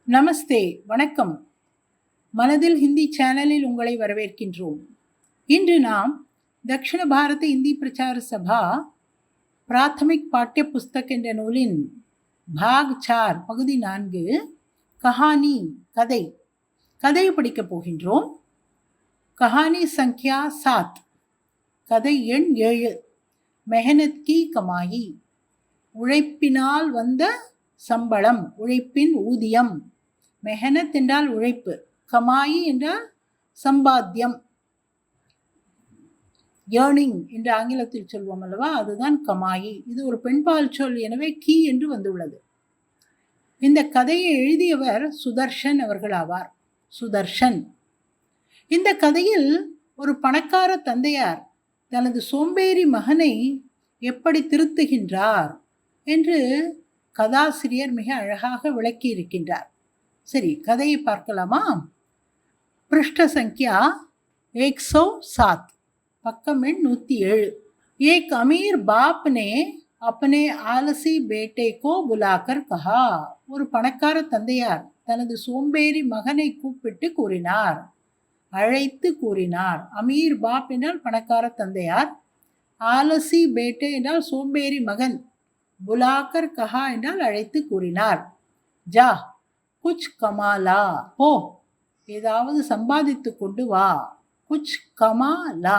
நமஸ்தே, வணக்கம். மனதில் ஹிந்தி சேனலில் உங்களை வரவேற்கின்றோம். இன்று நாம் தக்ஷிண பாரத இந்தி பிரச்சார சபா பிராத்தமிக் பாட்டிய புஸ்தக் என்ற நூலின் பாக் 4 பகுதி 4 கஹானி கதையை படிக்கப் போகின்றோம். கஹானி சங்கியா 7, கதை எண் 7, மெஹனத் கி கமாயி, உழைப்பினால் வந்த சம்பளம், உழைப்பின் ஊதியம். மெஹனத் என்றால் உழைப்பு, கமாயி என்றால் சம்பாத்தியம், ஏர்னிங் என்று ஆங்கிலத்தில் சொல்வோம் அல்லவா, அதுதான் கமாயி. இது ஒரு பெண்பால் சொல், எனவே கி என்று வந்துள்ளது. இந்த கதையை எழுதியவர் சுதர்ஷன் அவர்கள் ஆவார். சுதர்ஷன். இந்த கதையில் ஒரு பணக்கார தந்தையார் தனது சோம்பேறி மகனை எப்படி திருத்துகின்றார் என்று கதாசிரியர் மிக அழகாக விளக்கி இருக்கின்றார். சரி, கதையை பார்க்கலாமா? பிருஷ்ட சங்கியா 107, பக்கம் எண் 107. एक अमीर बाप ने अपने आलसी बेटे को बुलाकर कहा, ஒரு பணக்கார தந்தையார் தனது சோம்பேறி மகனை கூப்பிட்டு கூறினார், அழைத்து கூறினார். அமீர் பாப் என்றால் பணக்கார தந்தையார், ஆலசி பேட்டே என்றால் சோம்பேறி மகன், புலாக்கர் கஹா என்றால் அழைத்து கூறினார். ஜா குச் கமாலா, போ ஏதாவது சம்பாதித்து கொண்டு வா. குச் கமாலா,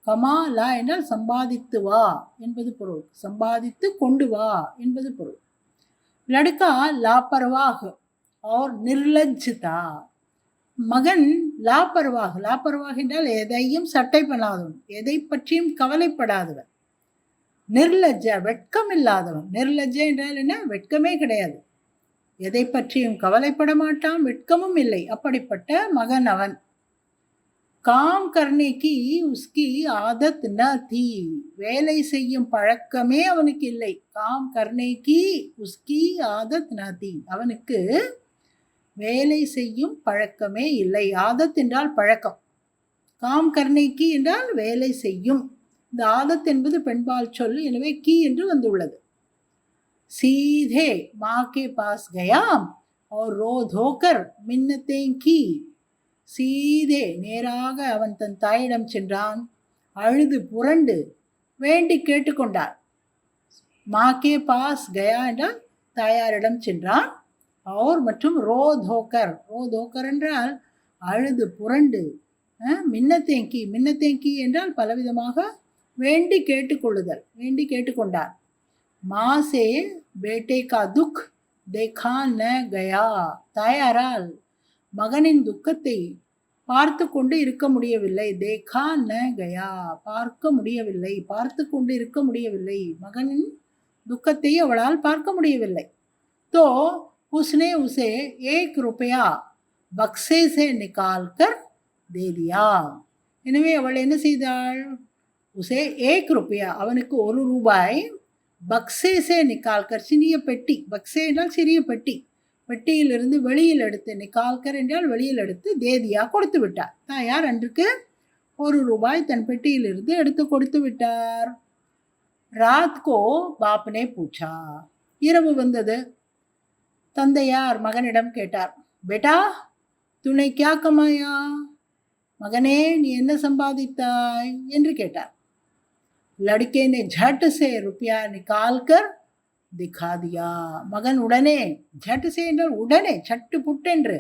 கமாலா என்றால் சம்பாதித்து வா என்பது பொருள், சம்பாதித்து கொண்டு வா என்பது பொருள். லடுக்கா லாபரவாக और निर्लज्ज था, மகன் லாபரவாக என்றால் எதையும் சட்டை பண்ணாதவன், எதை பற்றியும் கவலைப்படாதவன். நிர்லஜ்ஜ வெட்கம் இல்லாதவன். நிர்லஜ்ஜ என்றால் என்ன? வெட்கமே கிடையாது, எதை பற்றியும் கவலைப்பட மாட்டான், வெட்கமும் இல்லை, அப்படிப்பட்ட மகன் அவன். காம் கர்னேக்கு உஸ்கி ஆதத் ந தீ, வேலை செய்யும் பழக்கமே அவனுக்கு இல்லை. காம் கர்னேக்கு உஸ்கி ஆதத் ந தீ, அவனுக்கு வேலை செய்யும் பழக்கமே இல்லை. ஆதத் என்றால் பழக்கம், காம் கர்னேக்கு என்றால் வேலை செய்யும். இந்த ஆதத் என்பது பெண்பால் சொல், எனவே கி என்று வந்துள்ளது. सीधे माँ के पास गया और रो धोकर मिन्नतें की, சீதே நேராக அவன் தன் தாயிடம் சென்றான், அழுது புரண்டு வேண்டி கேட்டுக்கொண்டார். மாக்கே பாஸ் கயா என்றால் தாயாரிடம் சென்றான். அவர் மற்றும் ரோ தோக்கர் என்றால் அழுது புரண்டு. மின்னத்தேங்கி என்றால் பலவிதமாக வேண்டி கேட்டுக்கொள்ளுதல், வேண்டி கேட்டுக்கொண்டார். माँ से बेटे का दुख देखा न गया, தாயாரால் மகனின் துக்கத்தை பார்த்து கொண்டு இருக்க முடியவில்லை. देखा न गया, பார்க்க முடியவில்லை, பார்த்து கொண்டு இருக்க முடியவில்லை, மகனின் துக்கத்தை அவளால் பார்க்க முடியவில்லை. तो उसने उसे 1 रुपया बक्से से निकाल कर दे दिया, எனவே அவள் என்ன செய்தாள்? உசே 1 रुपया, அவனுக்கு 1 ரூபாய், பக்ஸேசே நிக்கால்கர், சிறிய பெட்டி, பக்ஸே என்றால் சிறிய பெட்டி, பெட்டியிலிருந்து வெளியில் எடுத்து, நிக்கால்கர் என்றால் வெளியில் எடுத்து, தேதியா கொடுத்து விட்டார். தாயார் அன்றுக்கு 1 ரூபாய் தன் பெட்டியிலிருந்து எடுத்து கொடுத்து விட்டார். ராத்கோ பாப்னே பூச்சா, இரவு வந்தது. தந்தையார் மகனிடம் கேட்டார், பேட்டா துணை கியா கமாயா, மகனே நீ என்ன சம்பாதித்தாய் என்று கேட்டார். लड़के ने झट से रुपया निकाल कर दिखा दिया, மகன் உடனே, झट से என்றால் உடனே, சட்டு புட்டென்று,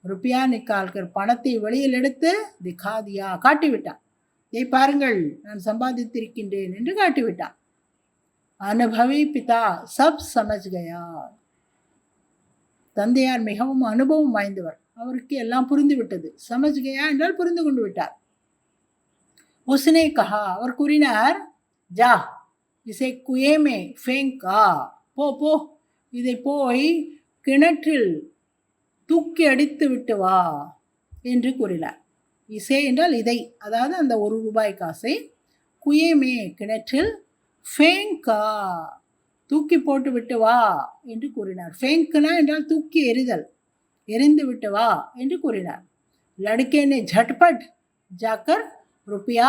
ருப்பியா நிக்கால்கர் பணத்தை வெளியில் எடுத்து, திகா தியா காட்டிவிட்டான். இதை பாருங்கள், நான் சம்பாதித்திருக்கின்றேன் என்று காட்டிவிட்டான். அனுபவி பிதா சப் சமஜ் கயா, தந்தையார் மிகவும் அனுபவம் வாய்ந்தவர், அவருக்கு எல்லாம் புரிந்து விட்டது. சமஜ் கயா என்றால் புரிந்து கொண்டு விட்டார். उसने कहा, அவர் கூறினார், ஜா இசை குயேமே ஃபேங்கா, போ இதை போய் கிணற்றில் தூக்கி அடித்து விட்டு வா என்று கூறினார். இசை என்றால் இதை, அதாவது அந்த 1 ரூபாய் காசை, குயேமே கிணற்றில், ஃபேங்கா தூக்கி போட்டு விட்டு வா என்று கூறினார். ஃபேங்க்னா என்றால் தூக்கி எறிதல், எரிந்து விட்டு வா என்று கூறினார். லடுக்கேனே झटपट जाकर रुपया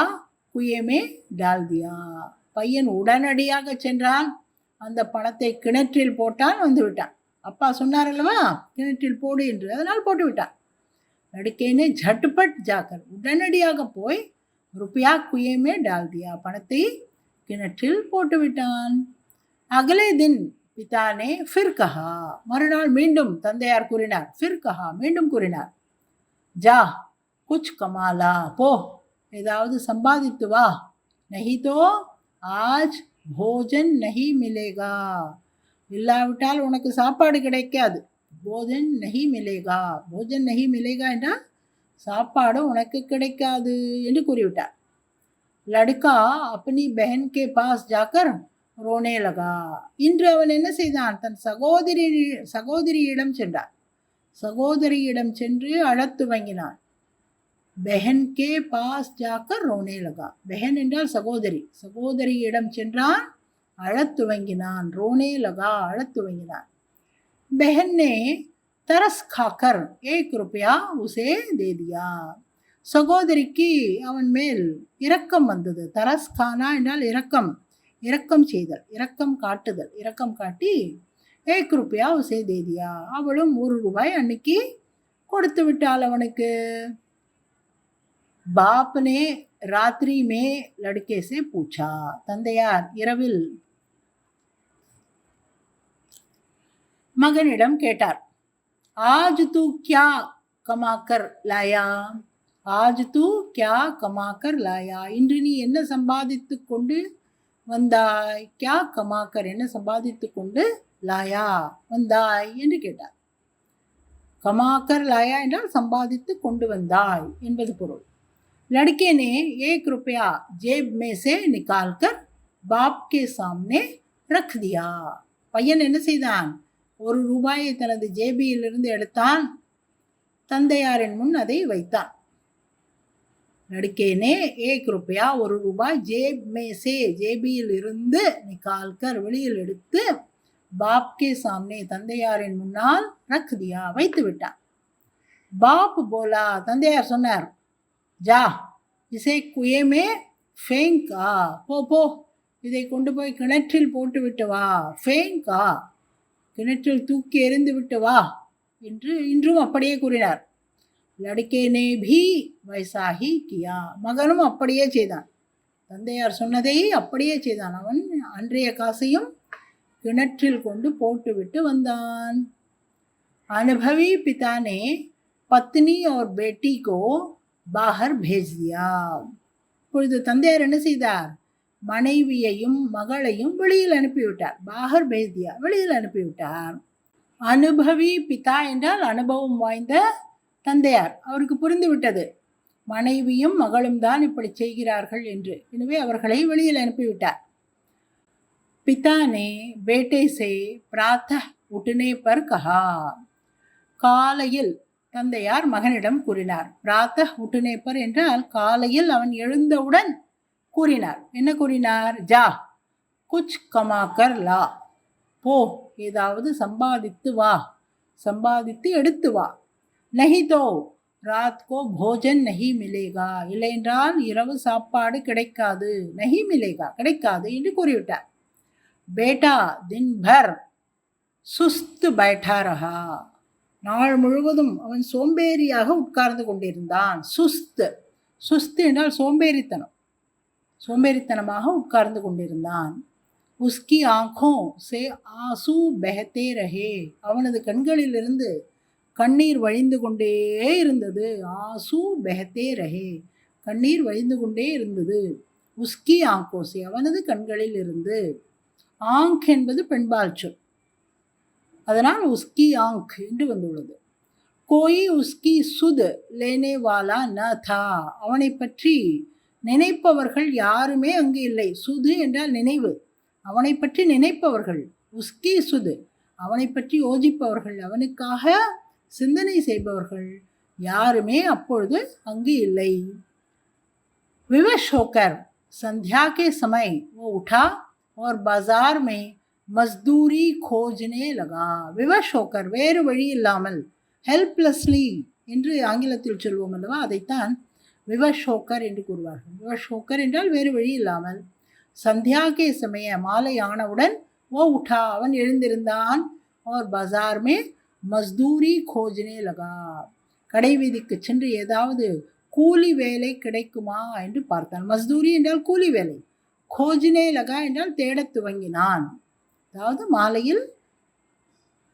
कुएं में डाल दिया, பையன் உடனடியாக சென்றான், அந்த பணத்தை கிணற்றில் போட்டான், வந்து விட்டான். அப்பா சொன்னார் அல்லவா கிணற்றில் போடு என்று, அதனால் போட்டு விட்டான். லடுக்கேனே झटपट जाकर உடனடியாக போய் रुपया कुएं में डाल दिया, பணத்தை கிணற்றில் போட்டு விட்டான். அகலே தின் பிதானே ஃபிர் கஹா, மறுநாள் மீண்டும் தந்தையார் கூறினார். ஃபிர் கஹா, மீண்டும் கூறினார். ஜா குச் கமாலா, போ ஏதாவது சம்பாதித்து வா. நஹி தோ ஆஜ் போஜன் நஹி மிலேகா, இல்லாவிட்டால் உனக்கு சாப்பாடு கிடைக்காது. போஜன் நஹி மிலேகா, போஜன் நஹி மிலேகா என்றால் சாப்பாடு உனக்கு கிடைக்காது என்று கூறிவிட்டார். லடுக்கா அப்பனி பெஹன் கே பாஸ் ஜாக்கர் ரோனே லகா, இன்று அவன் என்ன செய்தான், தன் சகோதரியிடம் சென்றான். சகோதரியிடம் சென்று அழத் துவங்கினான். பெஹன் கே பாஸ் ஜாக்கர் ரோனே லகா, பெஹன் என்றால் சகோதரி, சகோதரியிடம் சென்றான், அழத் துவங்கினான். ரோனே லகா, அழத் துவங்கினான். பெஹன் நே तरस खाकर 1 रुपया उसे दे दिया, சகோதரிக்கு அவன் மேல் இரக்கம் வந்தது. தரஸ் கானா என்றால் இரக்கம், இரக்கம் செய்தல், இரக்கம் காட்டுதல், இரக்கம் காட்டி 1 रुपया उसे दे दिया, அவளும் 1 ரூபாய் அன்னைக்கு கொடுத்து விட்டாள் அவனுக்கு. बाप ने रात्रि में लड़के से पूछा, தந்தையார் இரவில் மகனிடம் கேட்டார். आज तू क्या कमाकर लाया, आज तू क्या कमाकर लाया, இன்று நீ என்ன சம்பாதித்து கொண்டு வந்தாய். क्या कमाकर என்ன சம்பாதித்து கொண்டு लाया வந்தாய் என்று கேட்டார். கமாக்கர் லாயா என்றால் சம்பாதித்து கொண்டு வந்தாய் என்பது பொருள். लड़के ने 1 रुपया जेब में से निकाल कर बाप के सामने रख दिया, பையன் என்ன செய்தான், 1 ரூபாயை தனது ஜேபியிலிருந்து எடுத்தான், தந்தையாரின் முன் அதை வைத்தான். லடுக்கேனே 1 रुपया 1 ரூபாய் ஜேப் மேசே ஜேபியில் இருந்து நிகால்கர் வெளியில் எடுத்து பாப்கே சாம்னே தந்தையாரின் முன்னால் ரக் தியா வைத்து விட்டான். பாப் போலா, தந்தையார் சொன்னார். ஜா இசை குயமே ஃபேங்கா, போ போ இதை கொண்டு போய் கிணற்றில் போட்டு விட்டு வா. ஃபேங்கா கிணற்றில் தூக்கி எறிந்து விட்டு வா என்று இன்றும் அப்படியே கூறினார். லடுக்கேனே பி வைசாஹி கியா, மகனும் அப்படியே செய்தான். தந்தையார் சொன்னதை அப்படியே செய்தான். அவன் அன்றைய காசையும் கிணற்றில் கொண்டு போட்டுவிட்டு வந்தான். அனுபவி பிதானே பத்னி और बेटी को बाहर भेज दिया, இப்பொழுது தந்தையார் என்ன செய்தார், மனைவியையும் மகளையும் வெளியில் அனுப்பிவிட்டார். பாகர் பேஸ்தியா, வெளியில் அனுப்பிவிட்டார். அனுபவி பிதா என்றால் அனுபவம் வாய்ந்த தந்தையார். அவருக்கு புரிந்து விட்டது மனைவியும் மகளும் தான் இப்படி செய்கிறார்கள் என்று. எனவே அவர்களை வெளியில் அனுப்பிவிட்டார். பிதா நே பேட்டே சே பிராத்தஹ் உட்னே பர் கஹா, காலையில் தந்தையார் மகனிடம் கூறினார். பிராத்தஹ் உட்னே பர் என்றால் காலையில் அவன் எழுந்தவுடன் கூறினார். என்ன கூறினார், ஜா குச் கமாக்கர் லா, போ ஏதாவது சம்பாதித்து வா, சம்பாதித்து எடுத்து வா. நஹி தோ ராத் கோ போஜன் நஹி மிலேகா, இல்லை என்றால் இரவு சாப்பாடு கிடைக்காது. நஹி மிலேகா கிடைக்காது என்று கூறிவிட்டார். பேட்டா தின் பர் சுஸ்து பைட்டா ரஹா, நாள் முழுவதும் அவன் சோம்பேறியாக உட்கார்ந்து கொண்டிருந்தான். சுஸ்து, சுஸ்து என்றால் சோம்பேறித்தனம், சோம்பேறித்தனமாக உட்கார்ந்து கொண்டிருந்தான். உஸ்கி ஆங்கோ சே ஆசு பெஹத்தே ரஹே, அவனது கண்களிலிருந்து கண்ணீர் வழிந்து கொண்டே இருந்தது. ஆசு பெஹத்தே ரஹே, கண்ணீர் வழிந்து கொண்டே இருந்தது. உஸ்கி ஆங்கோ சே, அவனது கண்களில் இருந்து. ஆங்க் என்பது பெண்பால் சொல், அதனால் உஸ்கி ஆங்க் என்று வந்துள்ளது. கோயி உஸ்கி சுத் லேனே வாலா ந தா, அவனை பற்றி நினைப்பவர்கள் யாருமே அங்கு இல்லை. சுது என்றால் நினைவு, அவனை பற்றி நினைப்பவர்கள். உஸ்கி சுது, அவனை பற்றி யோசிப்பவர்கள், அவனுக்காக சிந்தனை செய்பவர்கள் யாருமே அப்பொழுது அங்கு இல்லை. विवश होकर संध्या के समय वो उठा और बाजार में मजदूरी खोजने लगा. विवश होकर வேறு வழி இல்லாமல், ஹெல்ப்லெஸ்லி என்று ஆங்கிலத்தில் சொல்வோம் அல்லவா, அதைத்தான் விவஷ் ஹோக்கர் என்று கூறுவார்கள். விவஷ் ஹோக்கர் என்றால் வேறு வழி இல்லாமல். சந்தியாகே சமய, மாலை ஆனவுடன் ஓ உட்டா, அவன் எழுந்திருந்தான். और बाजार में मजदूरी खोजने लगा. கடை வீதிக்கு சென்று ஏதாவது கூலி வேலை கிடைக்குமா என்று பார்த்தான். மஸ்தூரி என்றால் கூலி வேலை, கோஜினே லகா என்றால் தேடத் துவங்கினான். அதாவது மாலையில்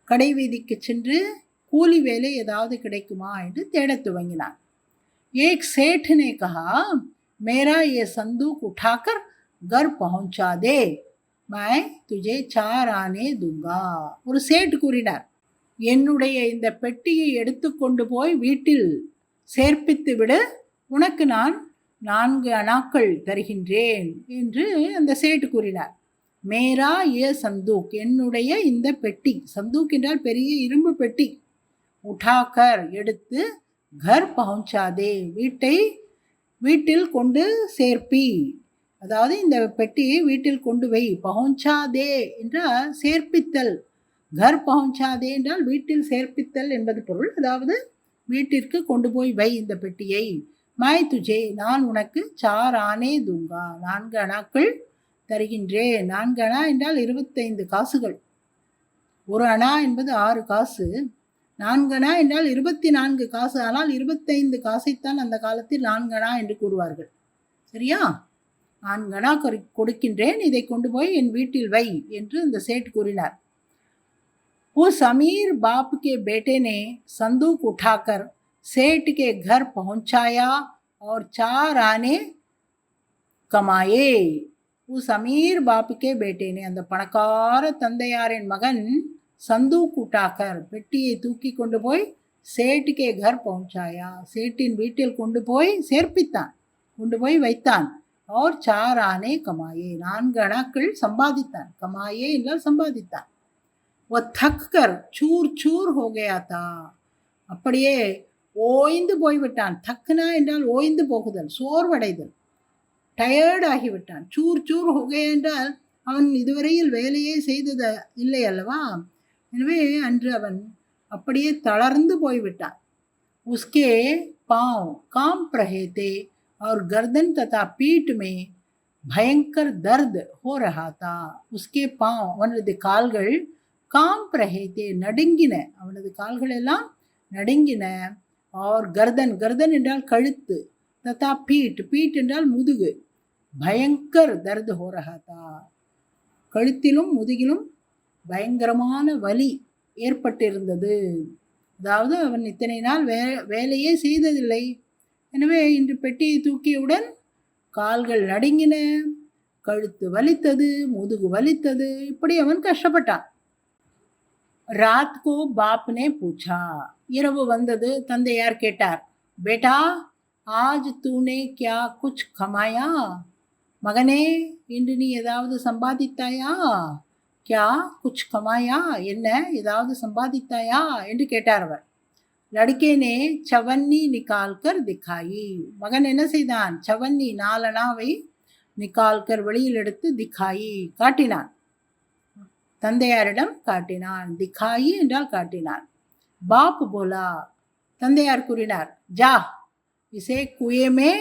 கடை வீதிக்கு சென்று கூலி வேலை ஏதாவது கிடைக்குமா என்று தேடத் துவங்கினான். एक सेठ ने कहा, मेरा ये संदूक उठाकर घर पहुंचा दे, मैं तुझे 4 आने दूंगा. ஒரு சேட் கூறினார், என்னுடைய இந்த பெட்டியை எடுத்துக்கொண்டு போய் வீட்டில் சேர்ப்பித்து விடு, உனக்கு நான் 4 அணாக்கள் தருகின்றேன் என்று அந்த சேட்டு கூறினார். மேரா ஏ சந்தூக், என்னுடைய இந்த பெட்டி, சந்தூக் என்றால் பெரிய இரும்பு பெட்டி, உठाकर எடுத்து, घर पहुंचा दे வீட்டில் கொண்டு சேர்ப்பி, அதாவது இந்த பெட்டியை வீட்டில் கொண்டு வை. பहुंचा दे என்றால் சேர்ப்பித்தல், घर पहुंचा दे என்றால் வீட்டில் சேர்ப்பித்தல் என்பது பொருள். அதாவது வீட்டிற்கு கொண்டு போய் வை இந்த பெட்டியை. मैं तुझे நான் உனக்கு 4 ஆனே दूंगा, 4 அணாக்கள் தருகின்றேன். 4 அணா என்றால் 25 காசுகள். ஒரு அணா என்பது 6 காசு. 4 அணா என்றால் 24 காசு. ஆனால் 25 காசைத்தான் அந்த காலத்தில் 4 அணா என்று கூறுவார்கள். சரியா? 4 அணா கொடுக்கின்றேன், இதை கொண்டு போய் என் வீட்டில் வை என்று அந்த சேட் கூறினார். उस अमीर बाप के बेटे ने संदूक उठाकर सेठ के घर पहुंचाया और 4 आने कमाए. उस अमीर बाप के बेटे ने, அந்த பணக்கார தந்தையாரின் மகன், சந்தூக் உட்டாக்கர் பெட்டியை தூக்கி கொண்டு போய் சேட்டுக்கே கர் பहुंचाया, சேட்டின் வீட்டில் கொண்டு போய் சேர்ப்பித்தான், கொண்டு போய் வைத்தான். और 4 आने कमाए, 4 அணாக்கள் சம்பாதித்தான். கமாயே என்றால் சம்பாதித்தான். वो थक कर चूर चूर हो गया था, அப்படியே ஓய்ந்து போய்விட்டான். தக்னா என்றால் ஓய்ந்து போகுதல், சோர்வடைதல், டயர்ட் ஆகிவிட்டான். சூர் சூர் ஹோகே என்றால் அவன் இதுவரையில் வேலையே செய்தது இல்லை அல்லவா, எனவே அன்று அவன் அப்படியே தளர்ந்து போய்விட்டான். उसके पांव कांप रहे थे और गर्दन तथा पीठ में भयंकर दर्द हो रहा था. उसके पांव, அவனது கால்கள், காம்ப் ரஹே தே நடுங்கின, அவனது கால்கள் எல்லாம் நடுங்கின. और गर्दन, गर्दन என்றால் கழுத்து, तथा पीठ, पीठ என்றால் முதுகு, பயங்கர் தர்த் ஹோ ரஹா தா, கழுத்திலும் முதுகிலும் பயங்கரமான வலி ஏற்பட்டிருந்தது. அதாவது அவன் இத்தனை நாள் வேலையே செய்ததில்லை. எனவே இன்று பெட்டியை தூக்கியவுடன் கால்கள் நடுங்கின, கழுத்து வலித்தது, முதுகு வலித்தது, இப்படி அவன் கஷ்டப்பட்டான். ராத் கோ பாப் நே பூச்சா, இரவு வந்தது, தந்தையார் கேட்டார், பேட்டா ஆஜ் தூனே கியா குச் கமாயா, மகனே இன்று நீ ஏதாவது சம்பாதித்தாயா? கியா குச் கமாயா, என்ன ஏதாவது சம்பாதித்தாயா என்று கேட்டார் அவர். லடுக்கேனே சவன்னி நிகால்கர் திக்காயி, மகன் என்ன செய்தான்? சவன்னி, 4 அணாவை நிகால்கர் வெளியில் எடுத்து, திக்காயி காட்டினான், தந்தையாரிடம் காட்டினான். திக்காயி என்றால் காட்டினான். பாப் போலா, தந்தையார் கூறினார், ஜா இசே குயமே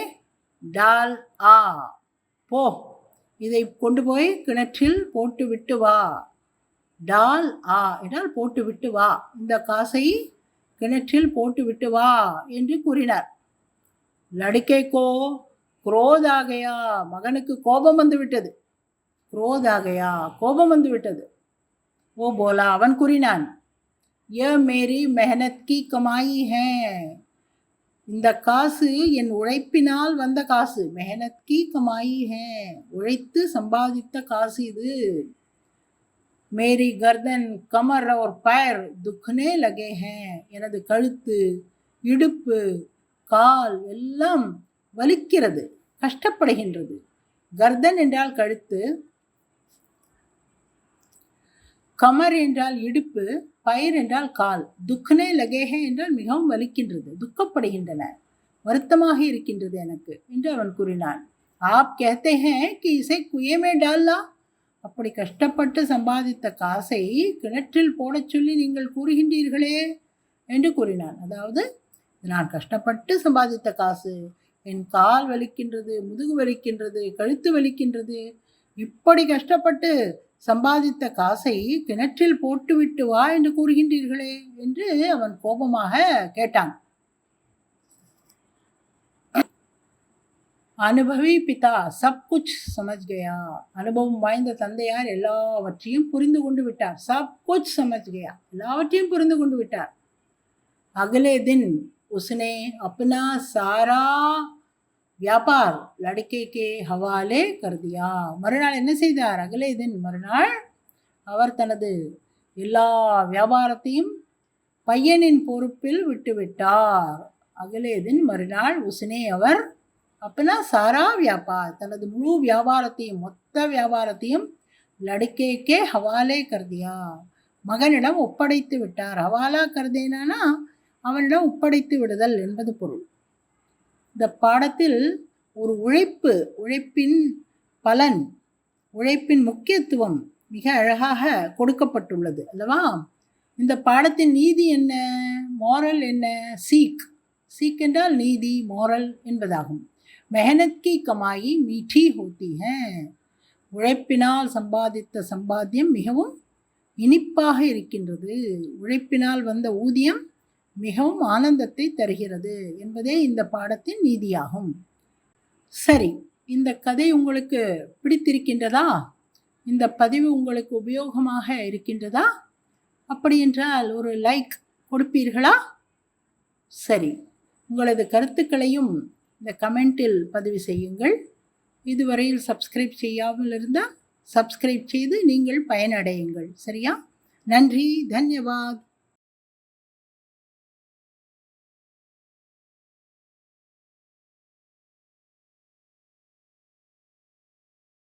டால் ஆ, போ இதை கொண்டு போய் கிணற்றில் போட்டு விட்டு வா. டால் ஆ என்றால் போட்டு விட்டு வா, இந்த காசை கிணற்றில் போட்டு விட்டு வா என்று கூறினார். லடுக்கைக்கோ குரோதாகையா, மகனுக்கு கோபம் வந்து விட்டது. குரோதாகையா, கோபம் வந்து விட்டது. ஓ போலா, அவன் கூறினான், ய மேரி மெஹனத் கி கமாயி ஹே, இந்த காசு என் உழைப்பினால் வந்த காசு. மெஹனத் கி கமாயி ஹே, உழைத்து சம்பாதித்த காசு இது. மேரி கர்தன் கமர் और पैर दुखने लगे हैं, எனது கழுத்து, இடுப்பு, கால் எல்லாம் வலிக்கிறது, கஷ்டப்படுகின்றது. கர்தன் என்றால் கழுத்து, கமர் என்றால் இடுப்பு, பயிர் என்றால் கால், துக்னே லகேஹே என்றால் மிகவும் வலிக்கின்றது, துக்கப்படுகின்றன, வருத்தமாக இருக்கின்றது எனக்கு என்று அவன் கூறினான். ஆப் கேத்தே ஹேன் கி இசை குயமே டால்லா, அப்படி கஷ்டப்பட்டு சம்பாதித்த காசை கிணற்றில் போடச் சொல்லி நீங்கள் கூறுகின்றீர்களே என்று கூறினான். அதாவது நான் கஷ்டப்பட்டு சம்பாதித்த காசு, என் கால் வலிக்கின்றது, முதுகு வலிக்கின்றது, கழுத்து வலிக்கின்றது, இப்படி கஷ்டப்பட்டு சம்பாதித்த காசை கிணற்றில் போட்டுவிட்டு வா என்று கூறுகின்றீர்களே என்று அவன் கோபமாக கேட்டான். அனுபவி பிதா சப் குச் சமஜ் கயா. அனுபவம் வாய்ந்த தந்தையார் எல்லாவற்றையும் புரிந்து கொண்டு விட்டார். சப் குச் சமஜ் கயா, எல்லாவற்றையும் புரிந்து கொண்டு விட்டார். அகலே தின் உஸ்னே அப்னா சாரா வியாபார் லடுக்கே கே ஹவாலே கருதியா. மறுநாள் என்ன செய்தார்? அகலே தின், மறுநாள் அவர் தனது எல்லா வியாபாரத்தையும் பையனின் பொறுப்பில் விட்டுவிட்டார். அகலே தின், மறுநாள் உஸ்னே, அவர் அப்பனா சாரா வியாபார், தனது முழு வியாபாரத்தையும், மொத்த வியாபாரத்தையும் லடுக்கேக்கே ஹவாலே கருதியா, மகனிடம் ஒப்படைத்து விட்டார். ஹவாலா கருதேனா அவனிடம் ஒப்படைத்து விடுதல் என்பது பொருள். இந்த பாடத்தில் ஒரு உழைப்பின் பலன், உழைப்பின் முக்கியத்துவம் மிக அழகாக கொடுக்கப்பட்டுள்ளது அல்லவா? இந்த பாடத்தின் நீதி என்ன, மோரல் என்ன? சீக் என்றால் நீதி, மோரல் என்பதாகும். மெஹனத் கி கமாயி மீठी होती है. உழைப்பினால் சம்பாதித்த சம்பாத்தியம் மிகவும் இனிப்பாக இருக்கின்றது. உழைப்பினால் வந்த ஊதியம் மிகவும் ஆனந்தத்தை தருகிறது என்பதே இந்த பாடத்தின் நீதியாகும். சரி, இந்த கதை உங்களுக்கு பிடித்திருக்கின்றதா? இந்த பதிவு உங்களுக்கு உபயோகமாக இருக்கின்றதா? அப்படி என்றால் ஒரு லைக் கொடுப்பீர்களா? சரி, உங்களது கருத்துக்களையும் இந்த கமெண்டில் பதிவு செய்யுங்கள். இதுவரையில் சப்ஸ்கிரைப் செய்யாமல் இருந்தால் சப்ஸ்கிரைப் செய்து நீங்கள் பயனடையுங்கள். சரியா? நன்றி, தன்யவாத்.